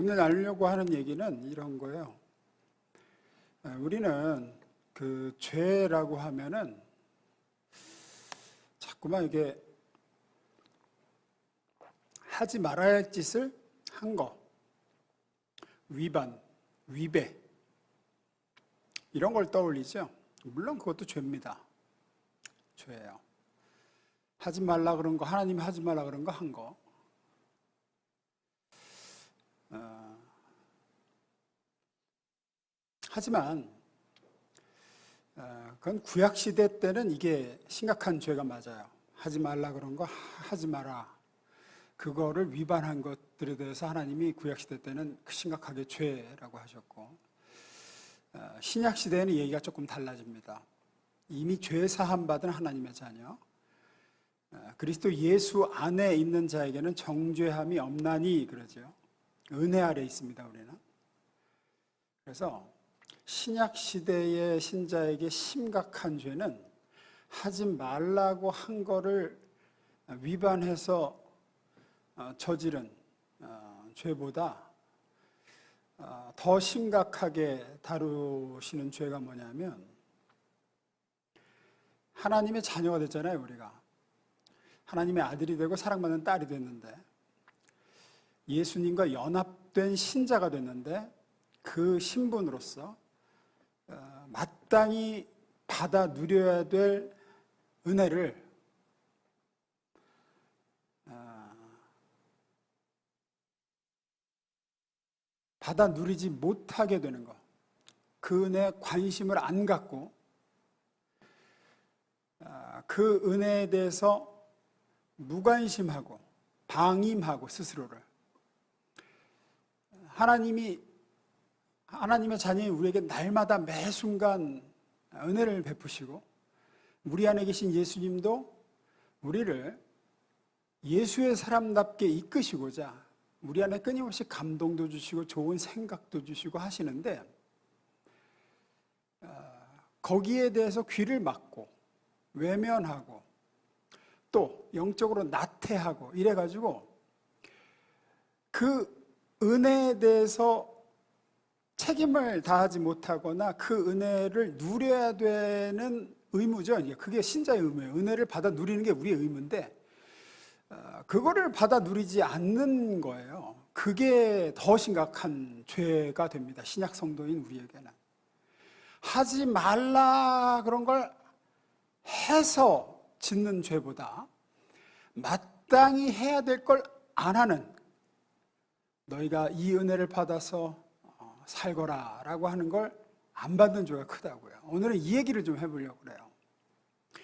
오늘 나누려고 하는 얘기는 이런 거예요. 우리는 그 죄라고 하면은 자꾸만 이게 하지 말아야 할 짓을 한 거, 위반, 위배 이런 걸 떠올리죠. 물론 그것도 죄입니다. 죄예요. 하지 말라 그런 거, 하나님이 하지 말라 그런 거 한 거. 하지만 그건 구약시대 때는 이게 심각한 죄가 맞아요. 하지 말라 그런 거 하지 마라. 그거를 위반한 것들에 대해서 하나님이 구약시대 때는 심각하게 죄라고 하셨고, 신약시대에는 얘기가 조금 달라집니다. 이미 죄 사함 받은 하나님의 자녀, 그리스도 예수 안에 있는 자에게는 정죄함이 없나니 그러죠. 은혜 아래 있습니다, 우리는. 그래서 신약시대의 신자에게 심각한 죄는 하지 말라고 한 거를 위반해서 저지른 죄보다 더 심각하게 다루시는 죄가 뭐냐면, 하나님의 자녀가 됐잖아요. 우리가 하나님의 아들이 되고 사랑받는 딸이 됐는데, 예수님과 연합된 신자가 됐는데, 그 신분으로서 마땅히 받아 누려야 될 은혜를 받아 누리지 못하게 되는 것, 그 은혜에 관심을 안 갖고 그 은혜에 대해서 무관심하고 방임하고 스스로를, 하나님의 자녀인 우리에게 날마다 매 순간 은혜를 베푸시고, 우리 안에 계신 예수님도 우리를 예수의 사람답게 이끄시고자 우리 안에 끊임없이 감동도 주시고 좋은 생각도 주시고 하시는데, 거기에 대해서 귀를 막고 외면하고 또 영적으로 나태하고 이래가지고 그 은혜에 대해서 책임을 다하지 못하거나 그 은혜를 누려야 되는 의무죠. 그게 신자의 의무예요. 은혜를 받아 누리는 게 우리의 의무인데 그거를 받아 누리지 않는 거예요. 그게 더 심각한 죄가 됩니다. 신약 성도인 우리에게는. 하지 말라 그런 걸 해서 짓는 죄보다 마땅히 해야 될 걸 안 하는, 너희가 이 은혜를 받아서 살거라 라고 하는 걸 안 받는 죄가 크다고요. 오늘은 이 얘기를 좀 해보려고 그래요.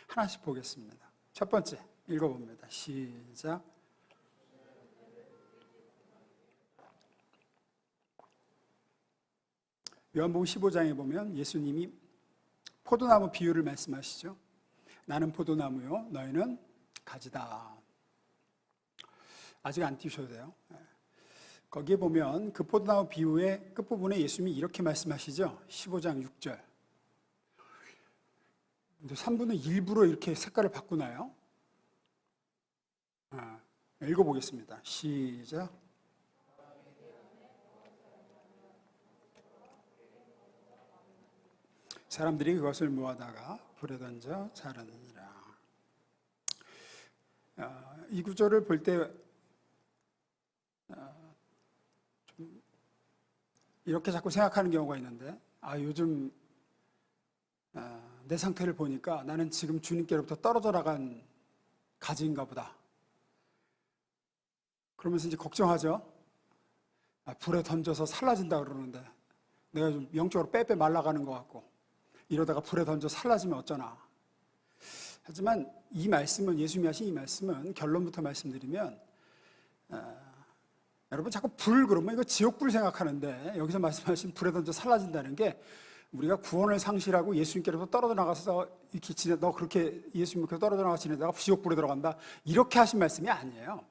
하나씩 보겠습니다. 첫 번째 읽어봅니다. 시작. 요한복음 15장에 보면 예수님이 포도나무 비유를 말씀하시죠. 나는 포도나무요, 너희는 가지다. 아직 안 띄우셔도 돼요. 거기에 보면 그 포도나무 비유의 끝부분에 예수님이 이렇게 말씀하시죠. 15장 6절. 근데 3부는 일부러 이렇게 색깔을 바꾸나요? 읽어보겠습니다. 시작. 사람들이 그것을 모아다가 불에 던져 자르느니라. 이 구절을 볼 때 좀 이렇게 자꾸 생각하는 경우가 있는데, 요즘 내 상태를 보니까 나는 지금 주님께로부터 떨어져 나간 가지인가 보다. 그러면서 이제 걱정하죠. 불에 던져서 살라진다 그러는데 내가 좀 영적으로 빼빼 말라가는 것 같고, 이러다가 불에 던져 살라지면 어쩌나. 하지만 이 말씀은, 예수님이 하신 이 말씀은, 결론부터 말씀드리면, 여러분 자꾸 불 그러면 이거 지옥불 생각하는데, 여기서 말씀하신 불에 던져 살라진다는 게 우리가 구원을 상실하고 예수님께로부터 떨어져 나가서 이렇게 너 그렇게 예수님께로 떨어져 나가서 지내다가 지옥불에 들어간다, 이렇게 하신 말씀이 아니에요.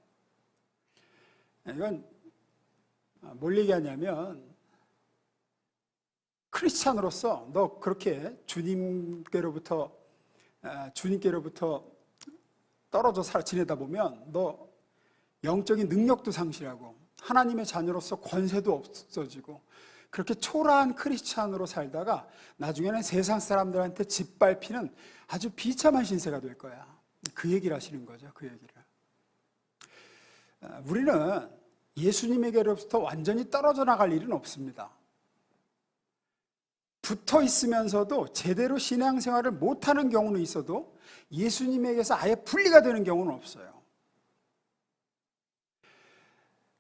이건 뭘 얘기하냐면, 크리스찬으로서 너 그렇게 주님께로부터 떨어져 지내다 보면 너 영적인 능력도 상실하고 하나님의 자녀로서 권세도 없어지고 그렇게 초라한 크리스찬으로 살다가 나중에는 세상 사람들한테 짓밟히는 아주 비참한 신세가 될 거야. 그 얘기를 하시는 거죠. 그 얘기를. 우리는 예수님에게로부터 완전히 떨어져 나갈 일은 없습니다. 붙어 있으면서도 제대로 신앙생활을 못하는 경우는 있어도 예수님에게서 아예 분리가 되는 경우는 없어요.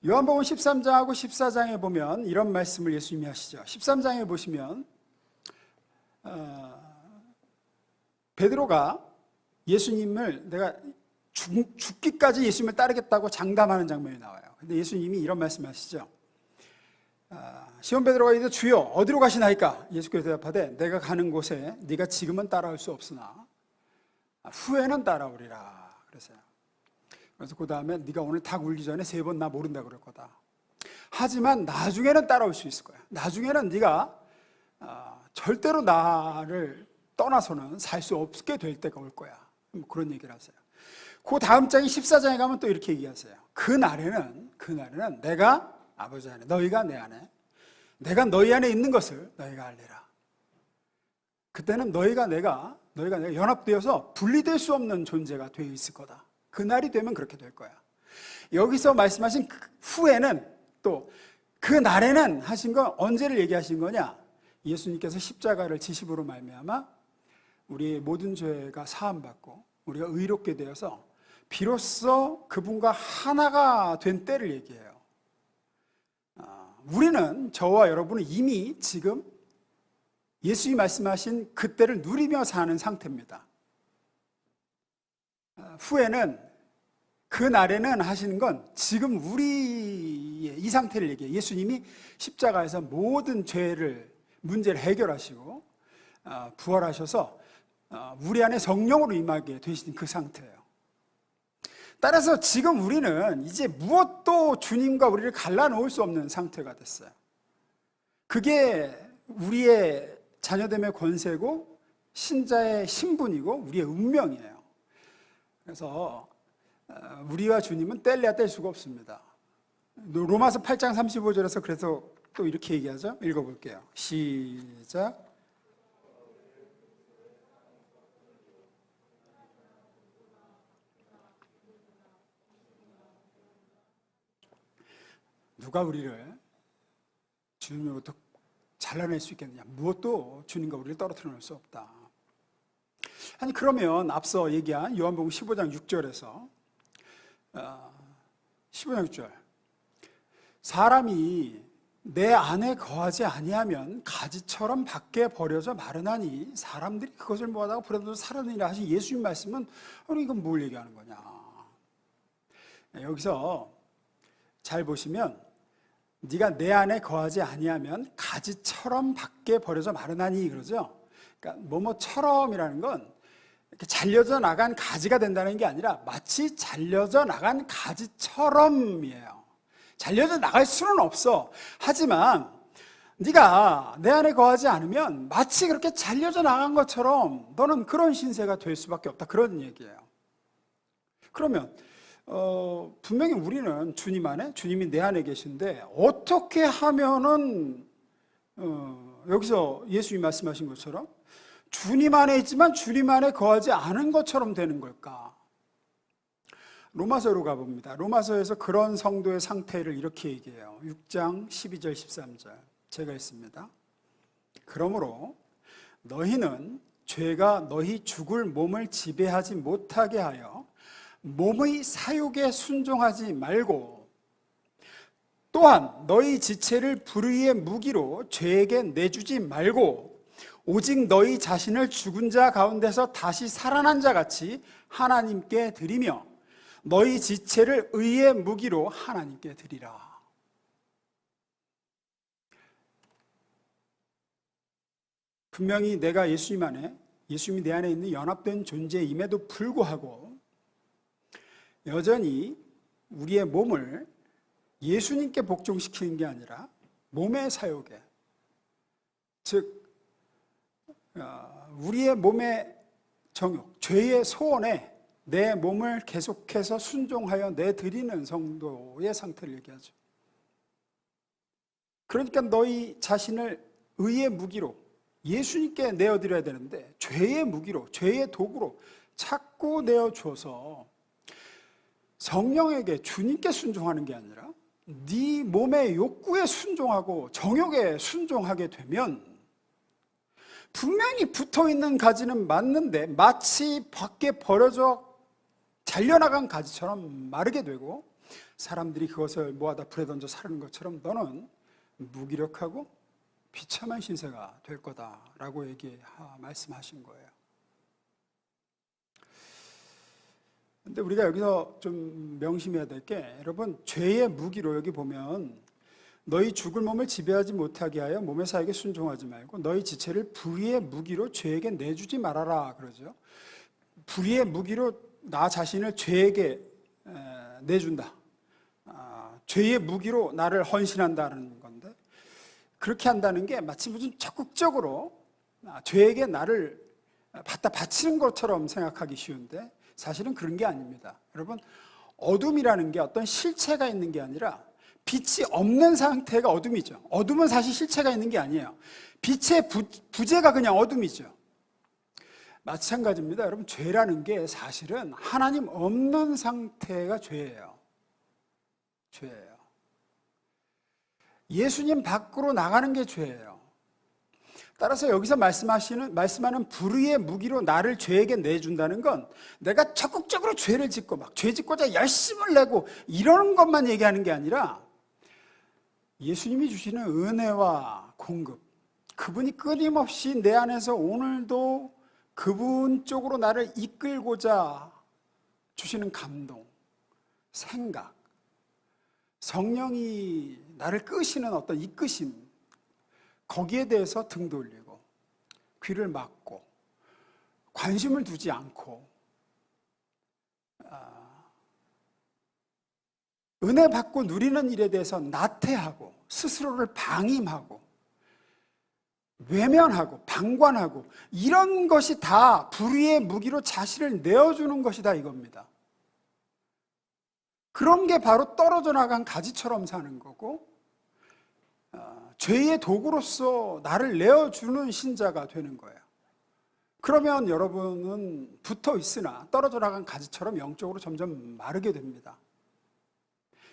요한복음 13장하고 14장에 보면 이런 말씀을 예수님이 하시죠. 13장에 보시면 베드로가 예수님을 내가 죽기까지 예수님을 따르겠다고 장담하는 장면이 나와요. 근데 예수님이 이런 말씀을 하시죠. 시몬 베드로가 이르되 주여 어디로 가시나이까? 예수께서 대답하되 내가 가는 곳에 네가 지금은 따라올 수 없으나 후에는 따라오리라 그랬어요. 그래서 그 다음에 네가 오늘 닭 울기 전에 3번 나 모른다 그럴 거다. 하지만 나중에는 따라올 수 있을 거야. 나중에는 네가 절대로 나를 떠나서는 살 수 없게 될 때가 올 거야. 그런 얘기를 하세요. 그 다음 장인 14장에 가면 또 이렇게 얘기하세요. 그날에는 내가 아버지 안에 너희가 내 안에 내가 너희 안에 있는 것을 너희가 알리라. 그때는 너희가 내가 연합되어서 분리될 수 없는 존재가 되어 있을 거다. 그날이 되면 그렇게 될 거야. 여기서 말씀하신 후에는 또 그날에는 하신 건 언제를 얘기하신 거냐? 예수님께서 십자가를 지심으로 말미암아 우리의 모든 죄가 사함받고 우리가 의롭게 되어서 비로소 그분과 하나가 된 때를 얘기해요. 우리는 저와 여러분은 이미 지금 예수님이 말씀하신 그때를 누리며 사는 상태입니다. 후에는 그날에는 하시는 건 지금 우리의 이 상태를 얘기해요. 예수님이 십자가에서 모든 문제를 해결하시고 부활하셔서 우리 안에 성령으로 임하게 되신 그 상태예요. 따라서 지금 우리는 이제 무엇도 주님과 우리를 갈라놓을 수 없는 상태가 됐어요. 그게 우리의 자녀됨의 권세고 신자의 신분이고 우리의 운명이에요. 그래서 우리와 주님은 뗄래야 뗄 수가 없습니다. 로마서 8장 35절에서 그래서 또 이렇게 얘기하죠. 읽어볼게요. 시작. 누가 우리를 주님으로부터 잘라낼 수 있겠느냐? 무엇도 주님과 우리를 떨어뜨려 놓을 수 없다. 아니 그러면 앞서 얘기한 요한복음 15장 6절에서 15장 6절 사람이 내 안에 거하지 아니하면 가지처럼 밖에 버려져 마르나니 사람들이 그것을 모아다가 불에 던져 살아내리라 하신 예수님 말씀은 아니 이건 뭘 얘기하는 거냐? 여기서 잘 보시면 네가 내 안에 거하지 아니하면 가지처럼 밖에 버려져 마르나니 그러죠. 그러니까 뭐뭐처럼이라는 건 이렇게 잘려져 나간 가지가 된다는 게 아니라 마치 잘려져 나간 가지처럼이에요. 잘려져 나갈 수는 없어. 하지만 네가 내 안에 거하지 않으면 마치 그렇게 잘려져 나간 것처럼 너는 그런 신세가 될 수밖에 없다. 그런 얘기예요. 그러면 분명히 우리는 주님 안에, 주님이 내 안에 계신데 어떻게 하면은 여기서 예수님이 말씀하신 것처럼 주님 안에 있지만 주님 안에 거하지 않은 것처럼 되는 걸까? 로마서로 가봅니다. 로마서에서 그런 성도의 상태를 이렇게 얘기해요. 6장 12절 13절 제가 읽습니다. 그러므로 너희는 죄가 너희 죽을 몸을 지배하지 못하게 하여 몸의 사욕에 순종하지 말고 또한 너희 지체를 불의의 무기로 죄에게 내주지 말고 오직 너희 자신을 죽은 자 가운데서 다시 살아난 자 같이 하나님께 드리며 너희 지체를 의의 무기로 하나님께 드리라. 분명히 내가 예수님 안에, 예수님이 내 안에 있는 연합된 존재임에도 불구하고 여전히 우리의 몸을 예수님께 복종시키는 게 아니라 몸의 사욕에, 즉 우리의 몸의 정욕, 죄의 소원에 내 몸을 계속해서 순종하여 내드리는 성도의 상태를 얘기하죠. 그러니까 너희 자신을 의의 무기로 예수님께 내어드려야 되는데 죄의 무기로, 죄의 도구로 자꾸 내어줘서 성령에게, 주님께 순종하는 게 아니라 네 몸의 욕구에 순종하고 정욕에 순종하게 되면 분명히 붙어있는 가지는 맞는데 마치 밖에 버려져 잘려나간 가지처럼 마르게 되고 사람들이 그것을 모아다 불에 던져 사르는 것처럼 너는 무기력하고 비참한 신세가 될 거다라고 말씀하신 거예요. 근데 우리가 여기서 좀 명심해야 될 게, 여러분, 죄의 무기로 여기 보면 너희 죽을 몸을 지배하지 못하게 하여 몸의 사역에 순종하지 말고 너희 지체를 불의의 무기로 죄에게 내주지 말아라 그러죠. 불의의 무기로 나 자신을 죄에게 내준다. 죄의 무기로 나를 헌신한다는 건데, 그렇게 한다는 게 마치 무슨 적극적으로 죄에게 나를 갖다 바치는 것처럼 생각하기 쉬운데 사실은 그런 게 아닙니다. 여러분, 어둠이라는 게 어떤 실체가 있는 게 아니라 빛이 없는 상태가 어둠이죠. 어둠은 사실 실체가 있는 게 아니에요. 빛의 부재가 그냥 어둠이죠. 마찬가지입니다. 여러분, 죄라는 게 사실은 하나님 없는 상태가 죄예요. 죄예요. 예수님 밖으로 나가는 게 죄예요. 따라서 여기서 말씀하는 불의의 무기로 나를 죄에게 내준다는 건 내가 적극적으로 죄를 짓고 막 죄 짓고자 열심을 내고 이러는 것만 얘기하는 게 아니라 예수님이 주시는 은혜와 공급, 그분이 끊임없이 내 안에서 오늘도 그분 쪽으로 나를 이끌고자 주시는 감동, 생각, 성령이 나를 끄시는 어떤 이끄심, 거기에 대해서 등 돌리고 귀를 막고 관심을 두지 않고 은혜 받고 누리는 일에 대해서 나태하고 스스로를 방임하고 외면하고 방관하고 이런 것이 다 불의의 무기로 자신을 내어주는 것이다 이겁니다. 그런 게 바로 떨어져 나간 가지처럼 사는 거고 죄의 도구로서 나를 내어주는 신자가 되는 거예요. 그러면 여러분은 붙어 있으나 떨어져 나간 가지처럼 영적으로 점점 마르게 됩니다.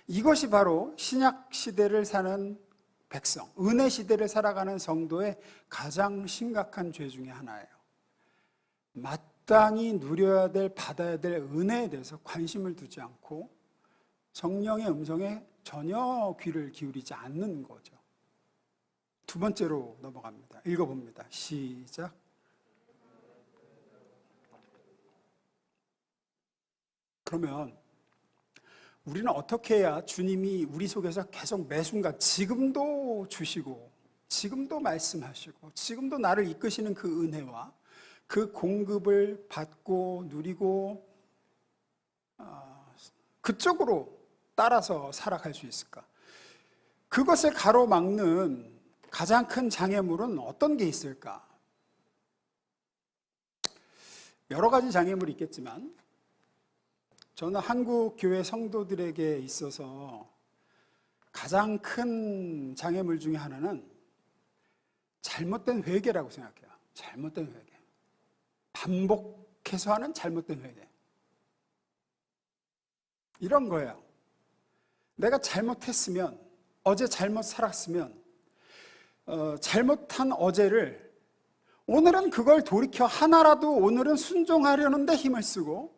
이것이 바로 신약 시대를 사는 백성, 은혜 시대를 살아가는 성도의 가장 심각한 죄 중에 하나예요. 마땅히 누려야 될, 받아야 될 은혜에 대해서 관심을 두지 않고 성령의 음성에 전혀 귀를 기울이지 않는 거죠. 두 번째로 넘어갑니다. 읽어봅니다. 시작. 그러면 우리는 어떻게 해야 주님이 우리 속에서 계속 매 순간 지금도 주시고 지금도 말씀하시고 지금도 나를 이끄시는 그 은혜와 그 공급을 받고 누리고 그쪽으로 따라서 살아갈 수 있을까? 그것을 가로막는 가장 큰 장애물은 어떤 게 있을까? 여러 가지 장애물이 있겠지만 저는 한국 교회 성도들에게 있어서 가장 큰 장애물 중에 하나는 잘못된 회개라고 생각해요. 잘못된 회개. 반복해서 하는 잘못된 회개. 이런 거예요. 내가 잘못했으면, 어제 잘못 살았으면 잘못한 어제를 오늘은 그걸 돌이켜 하나라도 오늘은 순종하려는 데 힘을 쓰고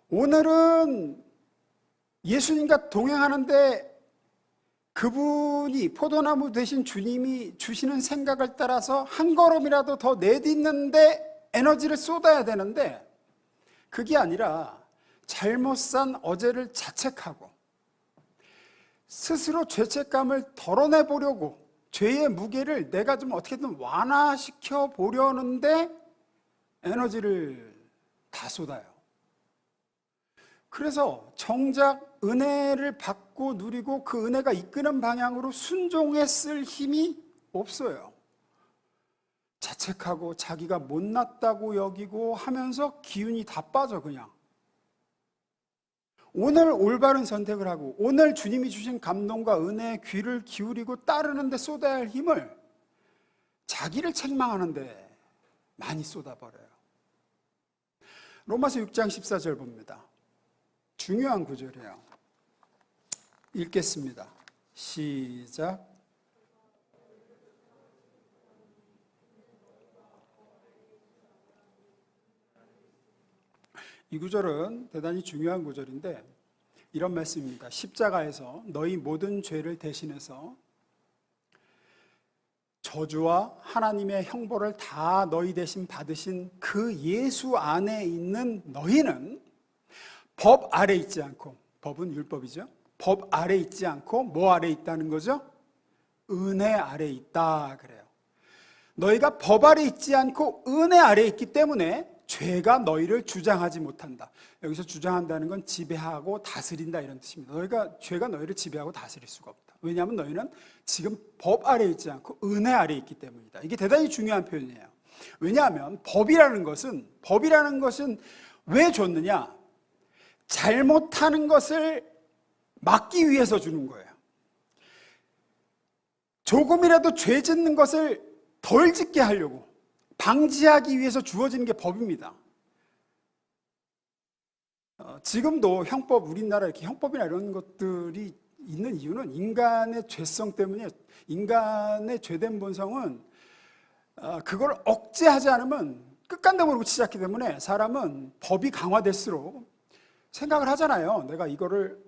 오늘은 예수님과 동행하는데 그분이 포도나무 되신 주님이 주시는 생각을 따라서 한 걸음이라도 더 내딛는데 에너지를 쏟아야 되는데 그게 아니라 잘못 산 어제를 자책하고 스스로 죄책감을 덜어내보려고 죄의 무게를 내가 좀 어떻게든 완화시켜 보려는데 에너지를 다 쏟아요. 그래서 정작 은혜를 받고 누리고 그 은혜가 이끄는 방향으로 순종했을 힘이 없어요. 자책하고 자기가 못났다고 여기고 하면서 기운이 다 빠져 그냥. 오늘 올바른 선택을 하고 오늘 주님이 주신 감동과 은혜에 귀를 기울이고 따르는 데 쏟아야 할 힘을 자기를 책망하는 데 많이 쏟아버려요. 로마서 6장 14절 봅니다. 중요한 구절이에요. 읽겠습니다. 시작. 이 구절은 대단히 중요한 구절인데 이런 말씀입니다. 십자가에서 너희 모든 죄를 대신해서 저주와 하나님의 형벌을 다 너희 대신 받으신 그 예수 안에 있는 너희는 법 아래 있지 않고, 법은 율법이죠. 법 아래 있지 않고 뭐 아래 있다는 거죠? 은혜 아래 있다 그래요. 너희가 법 아래 있지 않고 은혜 아래 있기 때문에 죄가 너희를 주장하지 못한다. 여기서 주장한다는 건 지배하고 다스린다 이런 뜻입니다. 죄가 너희를 지배하고 다스릴 수가 없다. 왜냐하면 너희는 지금 법 아래 있지 않고 은혜 아래 있기 때문이다. 이게 대단히 중요한 표현이에요. 왜냐하면 법이라는 것은 왜 줬느냐? 잘못하는 것을 막기 위해서 주는 거예요. 조금이라도 죄 짓는 것을 덜 짓게 하려고 방지하기 위해서 주어지는 게 법입니다. 지금도 형법, 우리나라 이렇게 형법이나 이런 것들이 있는 이유는 인간의 죄성 때문에, 인간의 죄된 본성은 그걸 억제하지 않으면 끝간다 모르고 치닫기 때문에 사람은 법이 강화될수록 생각을 하잖아요. 내가 이거를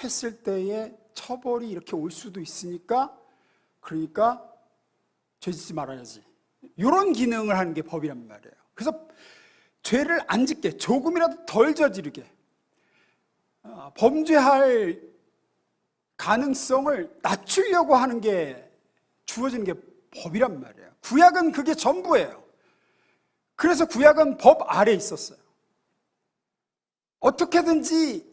했을 때에 처벌이 이렇게 올 수도 있으니까, 그러니까 죄 짓지 말아야지. 이런 기능을 하는 게 법이란 말이에요. 그래서 죄를 안 짓게, 조금이라도 덜 저지르게, 범죄할 가능성을 낮추려고 하는 게 주어지는 게 법이란 말이에요. 구약은 그게 전부예요. 그래서 구약은 법 아래 있었어요. 어떻게든지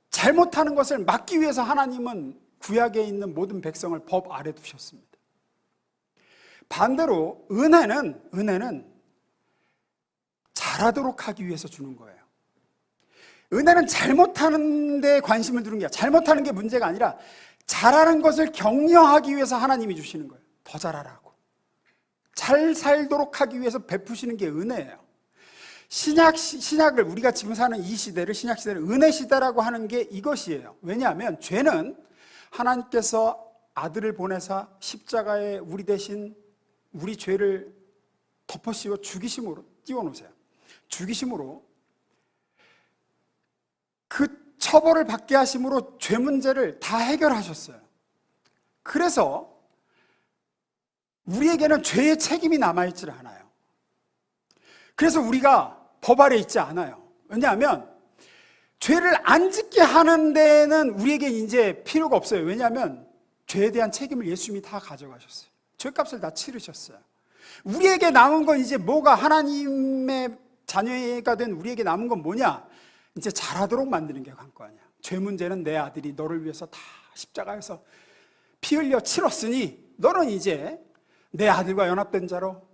잘못하는 것을 막기 위해서 하나님은 구약에 있는 모든 백성을 법 아래 두셨습니다. 반대로 은혜는 잘하도록 하기 위해서 주는 거예요. 은혜는 잘못하는 데 관심을 두는 게 아니라, 잘못하는 게 문제가 아니라 잘하는 것을 격려하기 위해서 하나님이 주시는 거예요. 더 잘하라고. 잘 살도록 하기 위해서 베푸시는 게 은혜예요. 신약을, 우리가 지금 사는 이 시대를, 신약 시대를 은혜 시대라고 하는 게 이것이에요. 왜냐하면 죄는 하나님께서 아들을 보내사 십자가에 우리 대신 우리 죄를 덮어씌워 죽이심으로 띄워놓으세요. 죽이심으로 그 처벌을 받게 하심으로 죄 문제를 다 해결하셨어요. 그래서 우리에게는 죄의 책임이 남아있질 않아요. 그래서 우리가 법 아래 있지 않아요. 왜냐하면 죄를 안 짓게 하는 데는 우리에게 이제 필요가 없어요. 왜냐하면 죄에 대한 책임을 예수님이 다 가져가셨어요. 죄값을 다 치르셨어요. 우리에게 남은 건 이제 뭐가, 하나님의 자녀가 된 우리에게 남은 건 뭐냐? 이제 잘하도록 만드는 게 관건이야. 죄 문제는 내 아들이 너를 위해서 다 십자가에서 피 흘려 치렀으니 너는 이제 내 아들과 연합된 자로,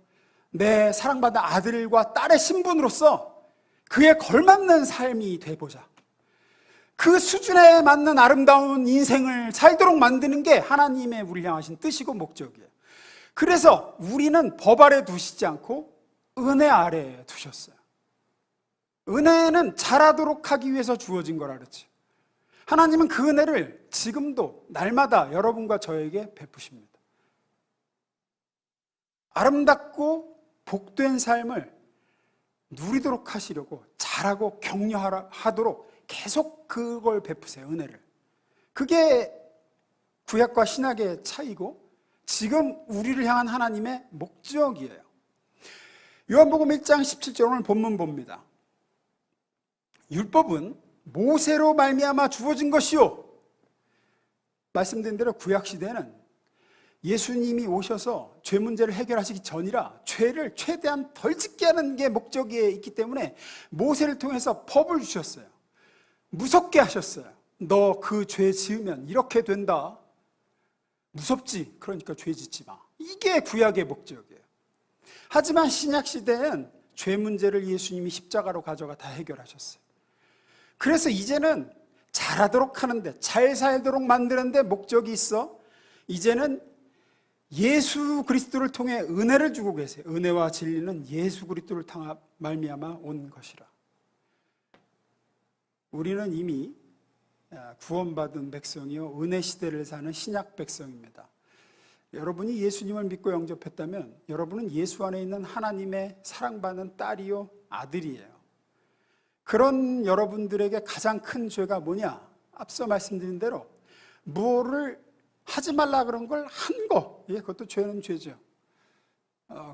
내 사랑받은 아들과 딸의 신분으로서 그에 걸맞는 삶이 돼보자. 그 수준에 맞는 아름다운 인생을 살도록 만드는 게 하나님의 우리를 향하신 뜻이고 목적이에요. 그래서 우리는 법 아래 두시지 않고 은혜 아래에 두셨어요. 은혜는 잘하도록 하기 위해서 주어진 거라 그랬죠. 하나님은 그 은혜를 지금도 날마다 여러분과 저에게 베푸십니다. 아름답고 복된 삶을 누리도록 하시려고, 잘하고 격려하도록 계속 그걸 베푸세요. 은혜를. 그게 구약과 신약의 차이고 지금 우리를 향한 하나님의 목적이에요. 요한복음 1장 17절 오늘 본문 봅니다. 율법은 모세로 말미암아 주어진 것이요. 말씀드린 대로 구약시대는 예수님이 오셔서 죄 문제를 해결하시기 전이라 죄를 최대한 덜 짓게 하는 게 목적에 있기 때문에 모세를 통해서 법을 주셨어요. 무섭게 하셨어요. 너 그 죄 지으면 이렇게 된다. 무섭지? 그러니까 죄 짓지 마. 이게 구약의 목적이에요. 하지만 신약 시대엔 죄 문제를 예수님이 십자가로 가져가 다 해결하셨어요. 그래서 이제는 잘하도록 하는데, 잘 살도록 만드는데 목적이 있어. 이제는 예수 그리스도를 통해 은혜를 주고 계세요. 은혜와 진리는 예수 그리스도를 통해 말미암아 온 것이라. 우리는 이미 구원받은 백성이요, 은혜 시대를 사는 신약 백성입니다. 여러분이 예수님을 믿고 영접했다면 여러분은 예수 안에 있는 하나님의 사랑받는 딸이요, 아들이에요. 그런 여러분들에게 가장 큰 죄가 뭐냐? 앞서 말씀드린 대로 뭐를 하지 말라 그런 걸 한 거, 그것도 죄는 죄죠.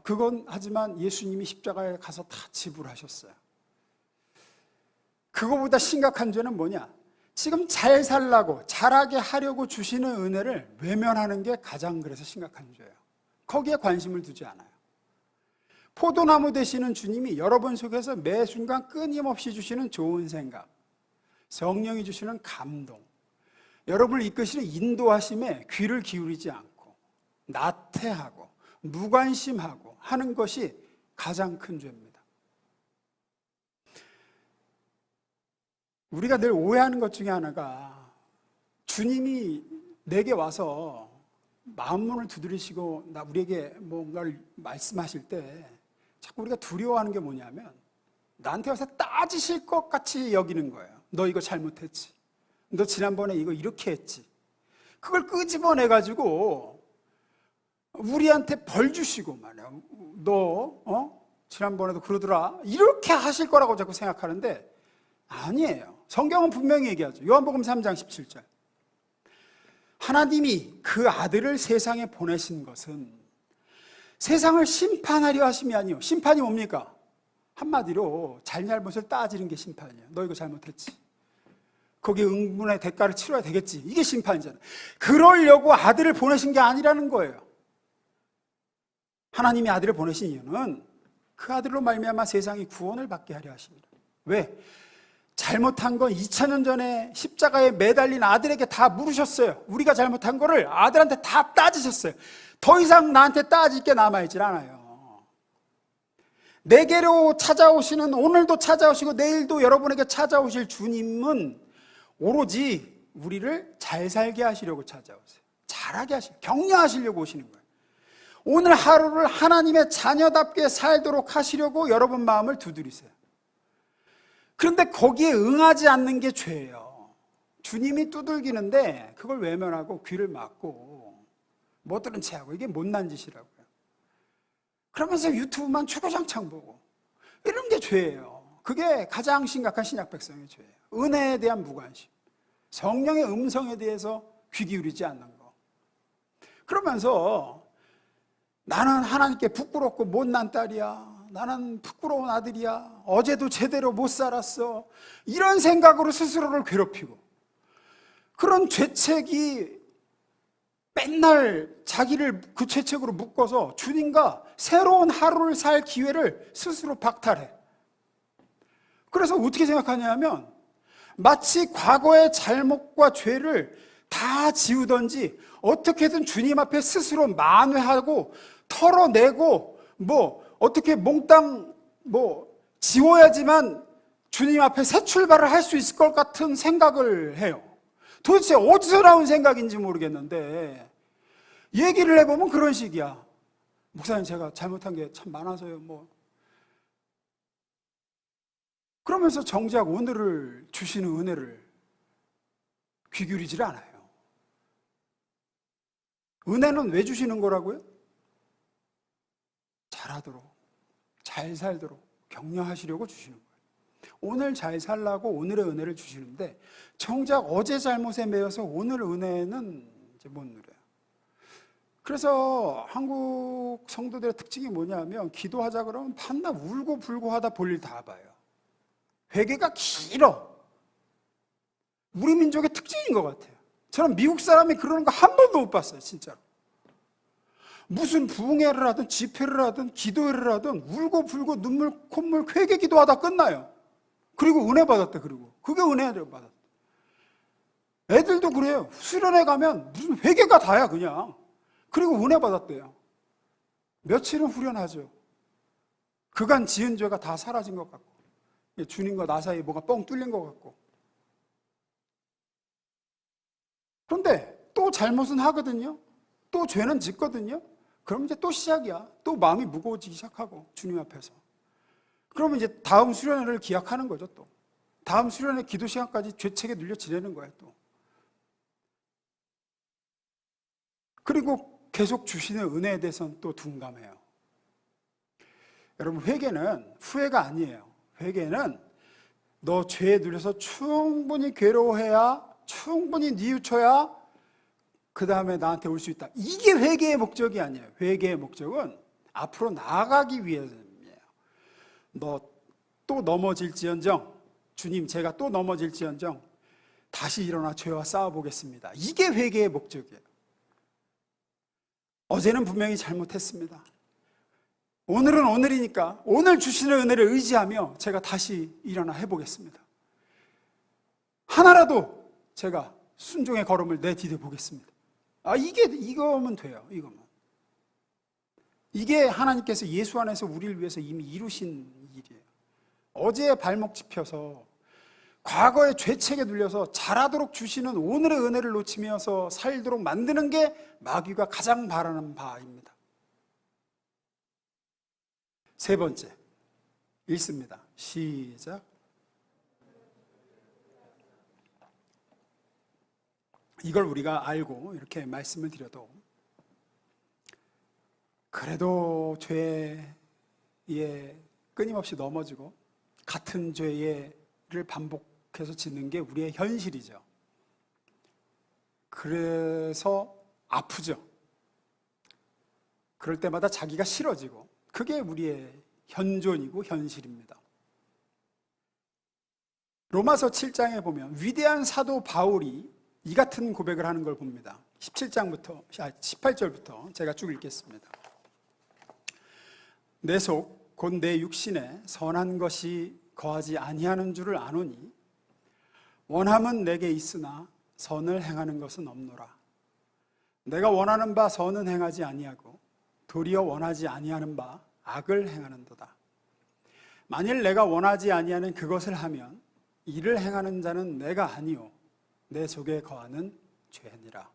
그건 하지만 예수님이 십자가에 가서 다 지불하셨어요. 그거보다 심각한 죄는 뭐냐? 지금 잘 살라고, 잘하게 하려고 주시는 은혜를 외면하는 게 가장 그래서 심각한 죄예요. 거기에 관심을 두지 않아요. 포도나무 되시는 주님이 여러분 속에서 매 순간 끊임없이 주시는 좋은 생각, 성령이 주시는 감동, 여러분을 이끄시는 인도하심에 귀를 기울이지 않고 나태하고 무관심하고 하는 것이 가장 큰 죄입니다. 우리가 늘 오해하는 것 중에 하나가, 주님이 내게 와서 마음문을 두드리시고 우리에게 뭔가를 말씀하실 때 자꾸 우리가 두려워하는 게 뭐냐면, 나한테 와서 따지실 것 같이 여기는 거예요. 너 이거 잘못했지, 너 지난번에 이거 이렇게 했지. 그걸 끄집어내가지고 우리한테 벌 주시고 말이야. 너 지난번에도 그러더라, 이렇게 하실 거라고 자꾸 생각하는데 아니에요. 성경은 분명히 얘기하죠. 요한복음 3장 17절. 하나님이 그 아들을 세상에 보내신 것은 세상을 심판하려 하심이 아니요. 심판이 뭡니까? 한마디로 잘잘못을 따지는 게 심판이에요. 너 이거 잘못했지, 거기에 응분의 대가를 치러야 되겠지, 이게 심판이잖아요. 그러려고 아들을 보내신 게 아니라는 거예요. 하나님이 아들을 보내신 이유는 그 아들로 말미암아 세상이 구원을 받게 하려 하십니다. 왜? 잘못한 건 2000년 전에 십자가에 매달린 아들에게 다 물으셨어요. 우리가 잘못한 거를 아들한테 다 따지셨어요. 더 이상 나한테 따질 게 남아있질 않아요. 내게로 찾아오시는, 오늘도 찾아오시고 내일도 여러분에게 찾아오실 주님은 오로지 우리를 잘 살게 하시려고 찾아오세요. 잘하게 격려하시려고 오시는 거예요. 오늘 하루를 하나님의 자녀답게 살도록 하시려고 여러분 마음을 두드리세요. 그런데 거기에 응하지 않는 게 죄예요. 주님이 두들기는데 그걸 외면하고 귀를 막고 못 들은 체하고, 이게 못난 짓이라고요. 그러면서 유튜브만 주구장창 보고, 이런 게 죄예요. 그게 가장 심각한 신약 백성의 죄예요. 은혜에 대한 무관심, 성령의 음성에 대해서 귀 기울이지 않는 거. 그러면서 나는 하나님께 부끄럽고 못난 딸이야, 나는 부끄러운 아들이야, 어제도 제대로 못 살았어, 이런 생각으로 스스로를 괴롭히고, 그런 죄책이 맨날 자기를 그 죄책으로 묶어서 주님과 새로운 하루를 살 기회를 스스로 박탈해. 그래서 어떻게 생각하냐면, 마치 과거의 잘못과 죄를 다 지우던지 어떻게든 주님 앞에 스스로 만회하고 털어내고 어떻게 몽땅 지워야지만 주님 앞에 새 출발을 할 수 있을 것 같은 생각을 해요. 도대체 어디서 나온 생각인지 모르겠는데 얘기를 해보면 그런 식이야. 목사님, 제가 잘못한 게 참 많아서요. 그러면서 정작 오늘을 주시는 은혜를 귀 기울이질 않아요. 은혜는 왜 주시는 거라고요? 잘하도록, 잘 살도록 격려하시려고 주시는 거예요. 오늘 잘 살라고 오늘의 은혜를 주시는데 정작 어제 잘못에 매여서 오늘 은혜는 이제 못 누려요. 그래서 한국 성도들의 특징이 뭐냐면, 기도하자 그러면 밤낮 울고 불고 하다 볼일 다 봐요. 회개가 길어. 우리 민족의 특징인 것 같아요. 저는 미국 사람이 그러는 거 한 번도 못 봤어요, 진짜로. 무슨 부흥회를 하든 집회를 하든 기도회를 하든 울고 불고 눈물 콧물 회개 기도하다 끝나요. 그리고 은혜 받았대. 그리고 그게 은혜를 받았대. 애들도 그래요. 수련회 가면 무슨 회개가 다야 그냥. 그리고 은혜 받았대요. 며칠은 후련하죠. 그간 지은 죄가 다 사라진 것 같고, 주님과 나 사이에 뭐가 뻥 뚫린 것 같고. 그런데 또 잘못은 하거든요. 또 죄는 짓거든요. 그럼 이제 또 시작이야. 또 마음이 무거워지기 시작하고, 주님 앞에서. 그러면 이제 다음 수련회를 기약하는 거죠, 또. 다음 수련회 기도 시간까지 죄책에 눌려 지내는 거예요, 또. 그리고 계속 주시는 은혜에 대해서는 또 둔감해요. 여러분, 회개는 후회가 아니에요. 회개는 너 죄에 눌려서 충분히 괴로워해야, 충분히 뉘우쳐야 그 다음에 나한테 올 수 있다. 이게 회개의 목적이 아니에요. 회개의 목적은 앞으로 나아가기 위해서예요. 너 또 넘어질지언정, 주님 제가 또 넘어질지언정 다시 일어나 죄와 싸워보겠습니다. 이게 회개의 목적이에요. 어제는 분명히 잘못했습니다. 오늘은 오늘이니까 오늘 주시는 은혜를 의지하며 제가 다시 일어나 해보겠습니다. 하나라도 제가 순종의 걸음을 내디뎌 보겠습니다. 이거면 돼요. 이거면. 이게 하나님께서 예수 안에서 우리를 위해서 이미 이루신 일이에요. 어제의 발목 짚혀서 과거의 죄책에 눌려서 잘하도록 주시는 오늘의 은혜를 놓치면서 살도록 만드는 게 마귀가 가장 바라는 바입니다. 세 번째, 읽습니다. 시작. 이걸 우리가 알고 이렇게 말씀을 드려도 그래도 죄에 끊임없이 넘어지고 같은 죄를 반복해서 짓는 게 우리의 현실이죠. 그래서 아프죠. 그럴 때마다 자기가 싫어지고 그게 우리의 현존이고 현실입니다. 로마서 7장에 보면 위대한 사도 바울이 이 같은 고백을 하는 걸 봅니다. 18절부터 제가 쭉 읽겠습니다. 내 속 곧 내 육신에 선한 것이 거하지 아니하는 줄을 아노니 원함은 내게 있으나 선을 행하는 것은 없노라. 내가 원하는 바 선은 행하지 아니하고 도리어 원하지 아니하는 바 악을 행하는도다. 만일 내가 원하지 아니하는 그것을 하면 이를 행하는 자는 내가 아니요 내 속에 거하는 죄니라.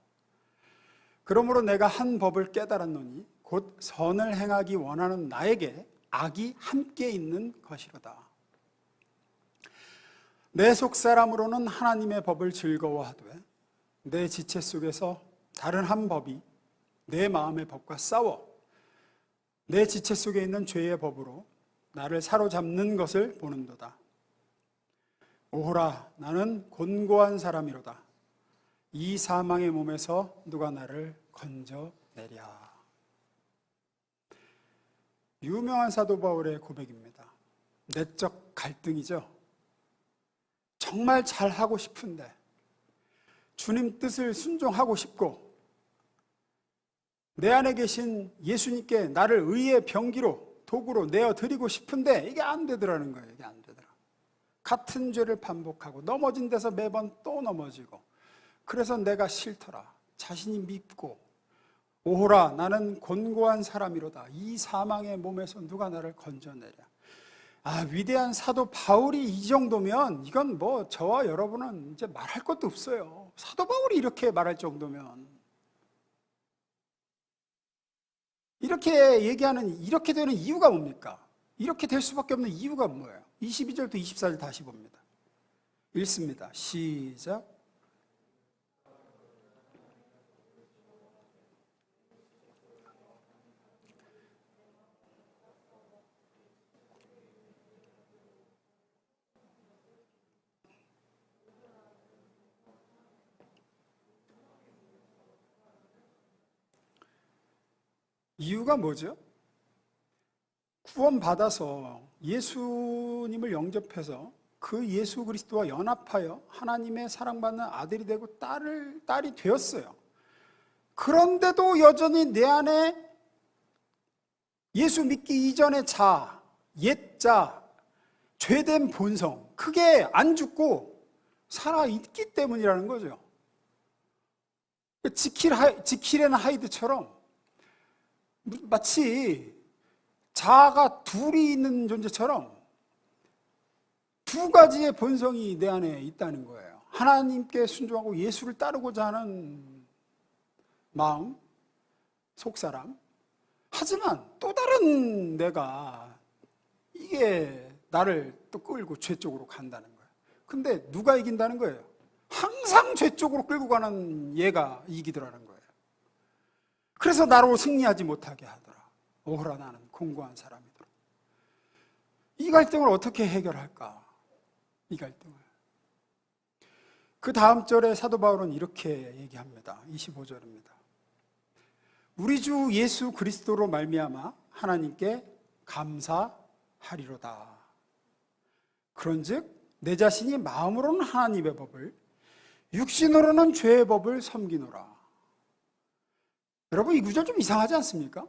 그러므로 내가 한 법을 깨달았노니 곧 선을 행하기 원하는 나에게 악이 함께 있는 것이로다. 내 속 사람으로는 하나님의 법을 즐거워하되 내 지체 속에서 다른 한 법이 내 마음의 법과 싸워 내 지체 속에 있는 죄의 법으로 나를 사로잡는 것을 보는도다. 오호라, 나는 곤고한 사람이로다. 이 사망의 몸에서 누가 나를 건져내랴. 유명한 사도 바울의 고백입니다. 내적 갈등이죠. 정말 잘하고 싶은데 주님 뜻을 순종하고 싶고 내 안에 계신 예수님께 나를 의의 병기로 도구로 내어드리고 싶은데 이게 안 되더라는 거예요. 이게 안 되더라. 같은 죄를 반복하고 넘어진 데서 매번 또 넘어지고 그래서 내가 싫더라. 자신이 밉고 오호라, 나는 곤고한 사람이로다. 이 사망의 몸에서 누가 나를 건져내랴. 위대한 사도 바울이 이 정도면 이건 뭐 저와 여러분은 이제 말할 것도 없어요. 사도 바울이 이렇게 말할 정도면. 이렇게 얘기하는, 이렇게 되는 이유가 뭡니까? 이렇게 될 수밖에 없는 이유가 뭐예요? 22절부터 24절 다시 봅니다. 읽습니다. 시작. 이유가 뭐죠? 구원받아서 예수님을 영접해서 그 예수 그리스도와 연합하여 하나님의 사랑받는 아들이 되고 딸이 되었어요. 그런데도 여전히 내 안에 예수 믿기 이전의 옛자, 죄된 본성, 그게 안 죽고 살아있기 때문이라는 거죠. 지킬 앤 하이드처럼 마치 자아가 둘이 있는 존재처럼 두 가지의 본성이 내 안에 있다는 거예요. 하나님께 순종하고 예수를 따르고자 하는 마음, 속사람. 하지만 또 다른 내가 이게 나를 또 끌고 죄 쪽으로 간다는 거예요. 근데 누가 이긴다는 거예요? 항상 죄 쪽으로 끌고 가는 얘가 이기더라는 거예요. 그래서 나로 승리하지 못하게 하더라. 오호라 나는 공고한 사람이더라. 이 갈등을 어떻게 해결할까? 이 갈등을. 그 다음 절에 사도 바울은 이렇게 얘기합니다. 25절입니다. 우리 주 예수 그리스도로 말미암아 하나님께 감사하리로다. 그런즉 내 자신이 마음으로는 하나님의 법을, 육신으로는 죄의 법을 섬기노라. 여러분, 이 구절 좀 이상하지 않습니까?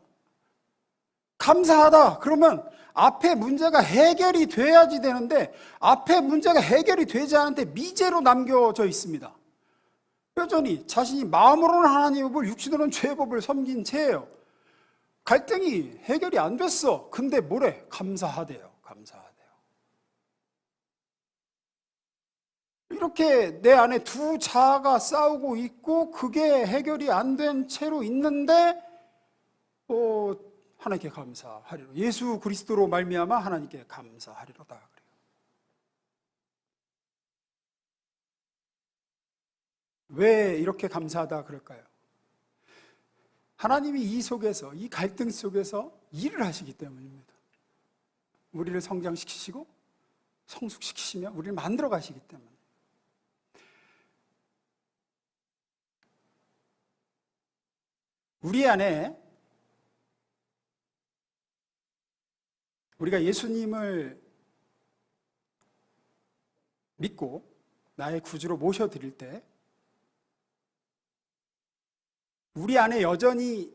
감사하다 그러면 앞에 문제가 해결이 돼야지 되는데 앞에 문제가 해결이 되지 않은데 미제로 남겨져 있습니다. 여전히 자신이 마음으로는 하나님의 법을, 육신으로는 죄의 법을 섬긴 채예요. 갈등이 해결이 안 됐어. 근데 뭐래? 감사하대요. 감사하대요. 이렇게 내 안에 두 자아가 싸우고 있고 그게 해결이 안 된 채로 있는데 하나님께 감사하리로. 예수 그리스도로 말미암아 하나님께 감사하리로다. 그래요. 왜 이렇게 감사하다 그럴까요? 하나님이 이 속에서, 이 갈등 속에서 일을 하시기 때문입니다. 우리를 성장시키시고 성숙시키시며 우리를 만들어 가시기 때문에. 우리 안에 우리가 예수님을 믿고 나의 구주로 모셔드릴 때 우리 안에 여전히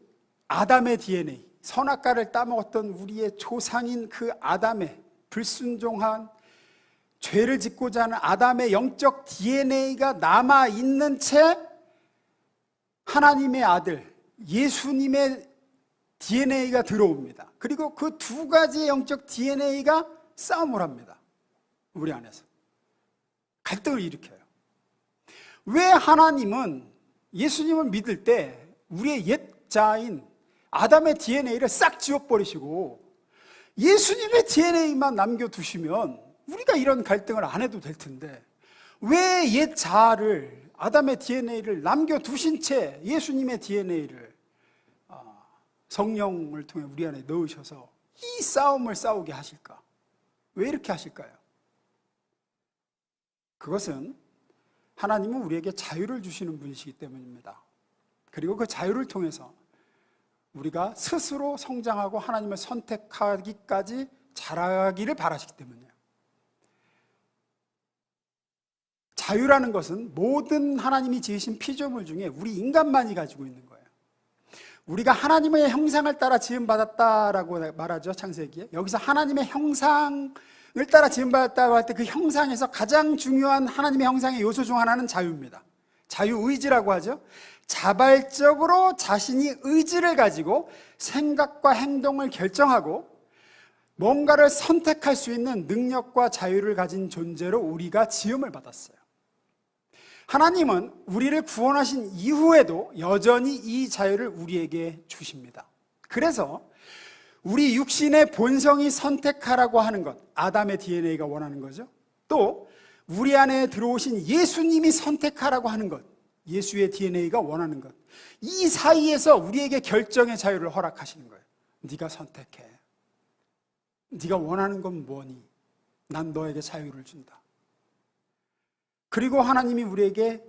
아담의 DNA, 선악과를 따먹었던 우리의 조상인 그 아담의 불순종한 죄를 짓고자 하는 아담의 영적 DNA가 남아있는 채 하나님의 아들, 예수님의 DNA가 들어옵니다. 그리고 그 두 가지의 영적 DNA가 싸움을 합니다. 우리 안에서. 갈등을 일으켜요. 왜 하나님은 예수님을 믿을 때 우리의 옛 자인 아담의 DNA를 싹 지워버리시고 예수님의 DNA만 남겨두시면 우리가 이런 갈등을 안 해도 될 텐데 왜 옛 자아를, 아담의 DNA를 남겨두신 채 예수님의 DNA를 성령을 통해 우리 안에 넣으셔서 이 싸움을 싸우게 하실까? 왜 이렇게 하실까요? 그것은 하나님은 우리에게 자유를 주시는 분이시기 때문입니다. 그리고 그 자유를 통해서 우리가 스스로 성장하고 하나님을 선택하기까지 자라기를 바라시기 때문이에요. 자유라는 것은 모든 하나님이 지으신 피조물 중에 우리 인간만이 가지고 있는 거예요. 우리가 하나님의 형상을 따라 지음받았다라고 말하죠, 창세기에. 여기서 하나님의 형상을 따라 지음받았다고 할 때 그 형상에서 가장 중요한 하나님의 형상의 요소 중 하나는 자유입니다. 자유의지라고 하죠. 자발적으로 자신이 의지를 가지고 생각과 행동을 결정하고 뭔가를 선택할 수 있는 능력과 자유를 가진 존재로 우리가 지음을 받았어요. 하나님은 우리를 구원하신 이후에도 여전히 이 자유를 우리에게 주십니다. 그래서 우리 육신의 본성이 선택하라고 하는 것, 아담의 DNA가 원하는 거죠. 또 우리 안에 들어오신 예수님이 선택하라고 하는 것, 예수의 DNA가 원하는 것, 이 사이에서 우리에게 결정의 자유를 허락하시는 거예요. 네가 선택해. 네가 원하는 건 뭐니? 난 너에게 자유를 준다. 그리고 하나님이 우리에게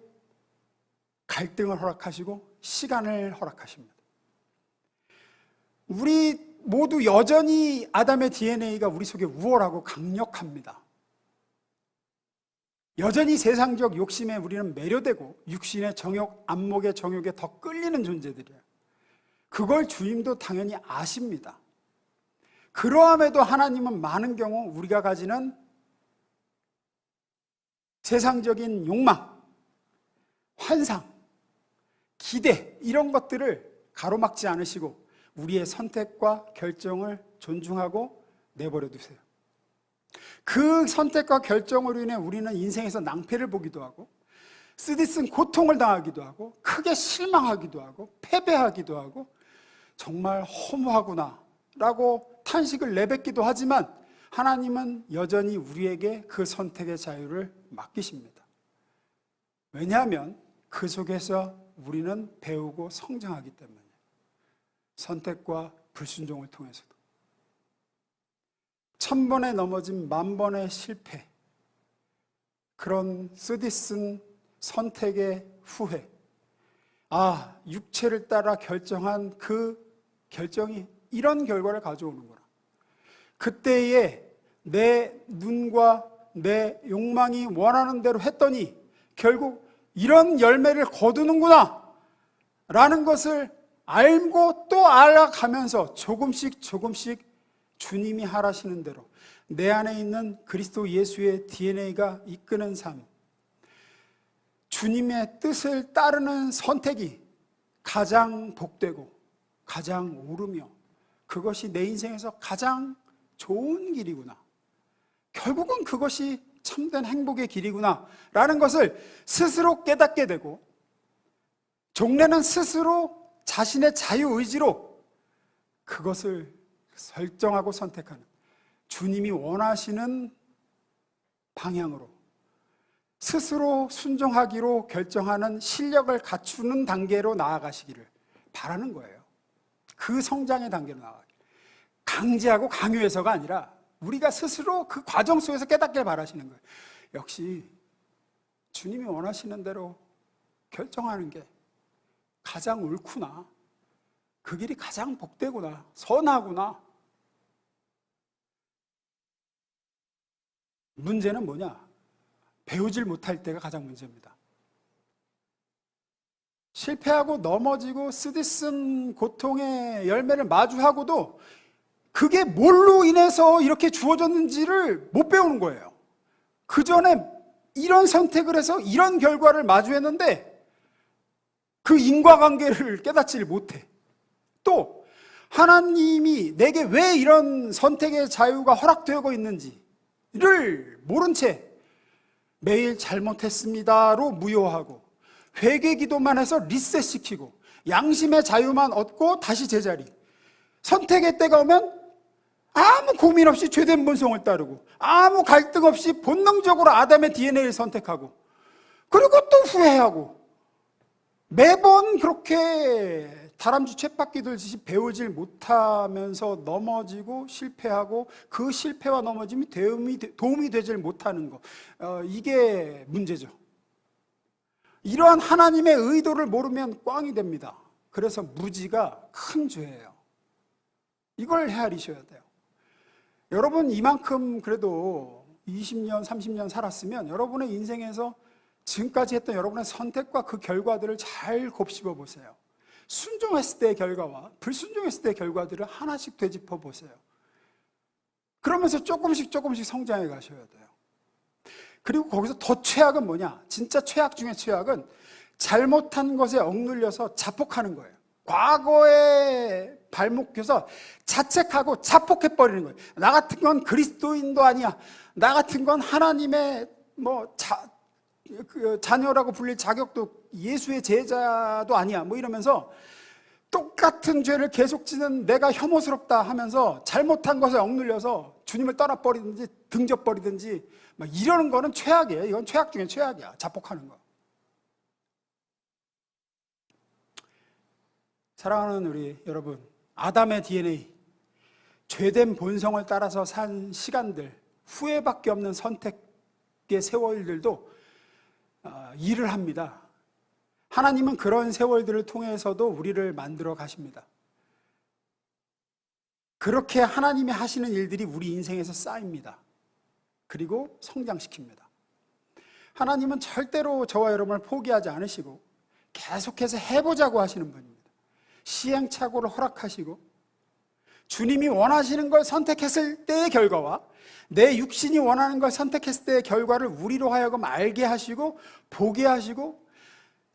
갈등을 허락하시고 시간을 허락하십니다. 우리 모두 여전히 아담의 DNA가 우리 속에 우월하고 강력합니다. 여전히 세상적 욕심에 우리는 매료되고 육신의 정욕, 안목의 정욕에 더 끌리는 존재들이에요. 그걸 주님도 당연히 아십니다. 그러함에도 하나님은 많은 경우 우리가 가지는 세상적인 욕망, 환상, 기대 이런 것들을 가로막지 않으시고 우리의 선택과 결정을 존중하고 내버려 두세요. 그 선택과 결정으로 인해 우리는 인생에서 낭패를 보기도 하고 쓰디쓴 고통을 당하기도 하고 크게 실망하기도 하고 패배하기도 하고 정말 허무하구나 라고 탄식을 내뱉기도 하지만 하나님은 여전히 우리에게 그 선택의 자유를 맡기십니다. 왜냐하면 그 속에서 우리는 배우고 성장하기 때문에, 선택과 불순종을 통해서도. 1000번의 넘어짐, 10,000번의 실패, 그런 쓰디쓴 선택의 후회, 육체를 따라 결정한 그 결정이 이런 결과를 가져오는구나. 그때에 내 눈과 내 욕망이 원하는 대로 했더니 결국 이런 열매를 거두는구나 라는 것을 알고 또 알아가면서 조금씩 주님이 하라시는 대로 내 안에 있는 그리스도 예수의 DNA가 이끄는 삶, 주님의 뜻을 따르는 선택이 가장 복되고 가장 옳으며 그것이 내 인생에서 가장 좋은 길이구나, 결국은 그것이 참된 행복의 길이구나 라는 것을 스스로 깨닫게 되고, 종래는 스스로 자신의 자유의지로 그것을 설정하고 선택하는, 주님이 원하시는 방향으로 스스로 순종하기로 결정하는 실력을 갖추는 단계로 나아가시기를 바라는 거예요. 그 성장의 단계로 나아가기, 강제하고 강요해서가 아니라 우리가 스스로 그 과정 속에서 깨닫길 바라시는 거예요. 역시 주님이 원하시는 대로 결정하는 게 가장 옳구나, 그 길이 가장 복되구나, 선하구나. 문제는 뭐냐? 배우질 못할 때가 가장 문제입니다. 실패하고 넘어지고 쓰디쓴 고통의 열매를 마주하고도 그게 뭘로 인해서 이렇게 주어졌는지를 못 배우는 거예요. 그 전에 이런 선택을 해서 이런 결과를 마주했는데 그 인과관계를 깨닫지를 못해. 또 하나님이 내게 왜 이런 선택의 자유가 허락되고 있는지를 모른 채 매일 잘못했습니다로 무효하고 회개 기도만 해서 리셋시키고 양심의 자유만 얻고 다시 제자리, 선택의 때가 오면 아무 고민 없이 죄된 본성을 따르고 아무 갈등 없이 본능적으로 아담의 DNA를 선택하고 그리고 또 후회하고 매번 그렇게 다람쥐 쳇바퀴 돌듯이 배우질 못하면서 넘어지고 실패하고 그 실패와 넘어짐이 도움이 되질 못하는 거, 이게 문제죠. 이러한 하나님의 의도를 모르면 꽝이 됩니다. 그래서 무지가 큰 죄예요. 이걸 헤아리셔야 돼요. 여러분 이만큼 그래도 20년, 30년 살았으면 여러분의 인생에서 지금까지 했던 여러분의 선택과 그 결과들을 잘 곱씹어 보세요. 순종했을 때의 결과와 불순종했을 때의 결과들을 하나씩 되짚어 보세요. 그러면서 조금씩 성장해 가셔야 돼요. 그리고 거기서 더 최악은 뭐냐? 진짜 최악 중에 최악은 잘못한 것에 억눌려서 자폭하는 거예요. 과거에 발목해서 자책하고 자폭해버리는 거예요. 나 같은 건 그리스도인도 아니야. 나 같은 건 하나님의 자녀라고 불릴 자격도, 예수의 제자도 아니야. 이러면서 똑같은 죄를 계속 지는 내가 혐오스럽다 하면서 잘못한 것에 억눌려서 주님을 떠나버리든지 등져버리든지 이러는 거는 최악이에요. 이건 최악 중에 최악이야. 자폭하는 거. 사랑하는 우리 여러분, 아담의 DNA, 죄된 본성을 따라서 산 시간들, 후회밖에 없는 선택의 세월들도 일을 합니다. 하나님은 그런 세월들을 통해서도 우리를 만들어 가십니다. 그렇게 하나님이 하시는 일들이 우리 인생에서 쌓입니다. 그리고 성장시킵니다. 하나님은 절대로 저와 여러분을 포기하지 않으시고 계속해서 해보자고 하시는 분입니다. 시행착오를 허락하시고 주님이 원하시는 걸 선택했을 때의 결과와 내 육신이 원하는 걸 선택했을 때의 결과를 우리로 하여금 알게 하시고 보게 하시고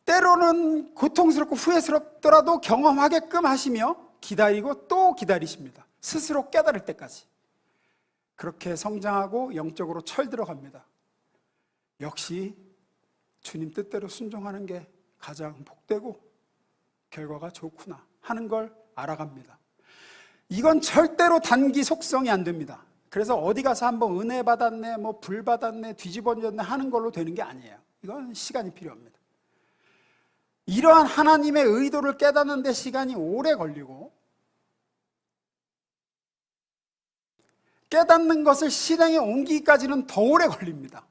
때로는 고통스럽고 후회스럽더라도 경험하게끔 하시며 기다리고 또 기다리십니다. 스스로 깨달을 때까지. 그렇게 성장하고 영적으로 철들어갑니다. 역시 주님 뜻대로 순종하는 게 가장 복되고 결과가 좋구나 하는 걸 알아갑니다. 이건 절대로 단기 속성이 안 됩니다. 그래서 어디 가서 한번 은혜 받았네, 뭐 불 받았네, 뒤집어졌네 하는 걸로 되는 게 아니에요. 이건 시간이 필요합니다. 이러한 하나님의 의도를 깨닫는 데 시간이 오래 걸리고 깨닫는 것을 실행에 옮기기까지는 더 오래 걸립니다.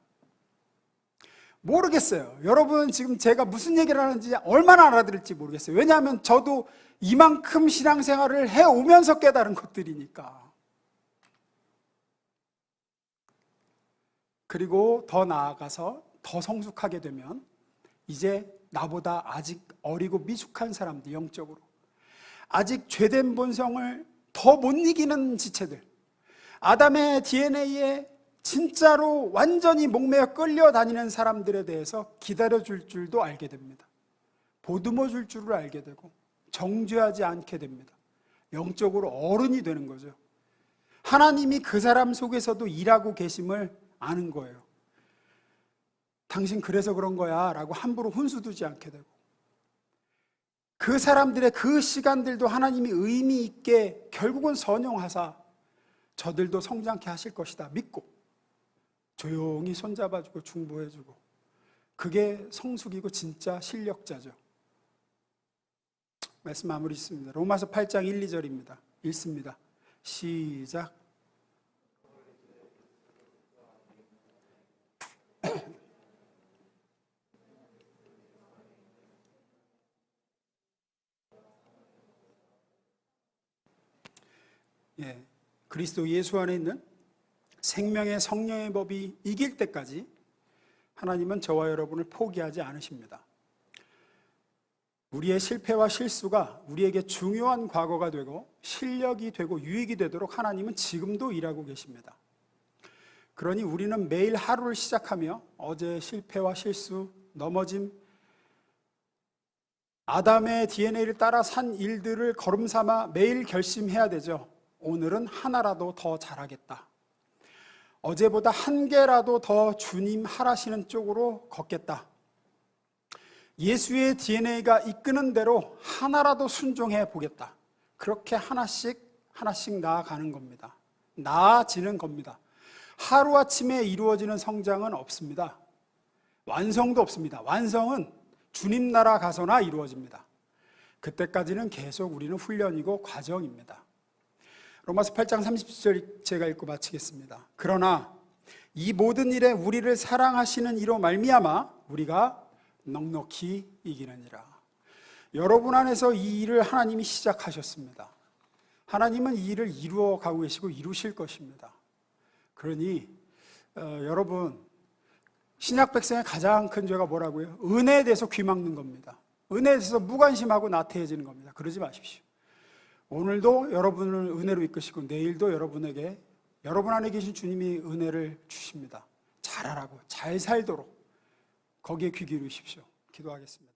모르겠어요. 여러분 지금 제가 무슨 얘기를 하는지 얼마나 알아들을지 모르겠어요. 왜냐하면 저도 이만큼 신앙생활을 해오면서 깨달은 것들이니까. 그리고 더 나아가서 더 성숙하게 되면 이제 나보다 아직 어리고 미숙한 사람들, 영적으로 아직 죄된 본성을 더 못 이기는 지체들, 아담의 DNA에 진짜로 완전히 목매어 끌려다니는 사람들에 대해서 기다려줄 줄도 알게 됩니다. 보듬어 줄 줄을 알게 되고 정죄하지 않게 됩니다. 영적으로 어른이 되는 거죠. 하나님이 그 사람 속에서도 일하고 계심을 아는 거예요. 당신 그래서 그런 거야 라고 함부로 훈수 두지 않게 되고, 그 사람들의 그 시간들도 하나님이 의미 있게 결국은 선용하사 저들도 성장케 하실 것이다 믿고 조용히 손잡아주고 중보해주고, 그게 성숙이고 진짜 실력자죠. 말씀 마무리 있습니다. 로마서 8장 1, 2절입니다. 읽습니다. 시작. 예, 그리스도 예수 안에 있는 생명의 성령의 법이 이길 때까지 하나님은 저와 여러분을 포기하지 않으십니다. 우리의 실패와 실수가 우리에게 중요한 과거가 되고 실력이 되고 유익이 되도록 하나님은 지금도 일하고 계십니다. 그러니 우리는 매일 하루를 시작하며 어제의 실패와 실수, 넘어짐, 아담의 DNA를 따라 산 일들을 걸음삼아 매일 결심해야 되죠. 오늘은 하나라도 더 잘하겠다. 어제보다 한 개라도 더 주님 하라시는 쪽으로 걷겠다. 예수의 DNA가 이끄는 대로 하나라도 순종해 보겠다. 그렇게 하나씩 나아가는 겁니다. 나아지는 겁니다. 하루아침에 이루어지는 성장은 없습니다. 완성도 없습니다. 완성은 주님 나라 가서나 이루어집니다. 그때까지는 계속 우리는 훈련이고 과정입니다. 로마서 8장 30절 제가 읽고 마치겠습니다. 그러나 이 모든 일에 우리를 사랑하시는 이로 말미암아 우리가 넉넉히 이기느니라. 여러분 안에서 이 일을 하나님이 시작하셨습니다. 하나님은 이 일을 이루어 가고 계시고 이루실 것입니다. 그러니 여러분, 신약 백성의 가장 큰 죄가 뭐라고요? 은혜에 대해서 귀 막는 겁니다. 은혜에 대해서 무관심하고 나태해지는 겁니다. 그러지 마십시오. 오늘도 여러분을 은혜로 이끄시고 내일도 여러분에게 여러분 안에 계신 주님이 은혜를 주십니다. 잘하라고, 잘 살도록 거기에 귀 기울이십시오. 기도하겠습니다.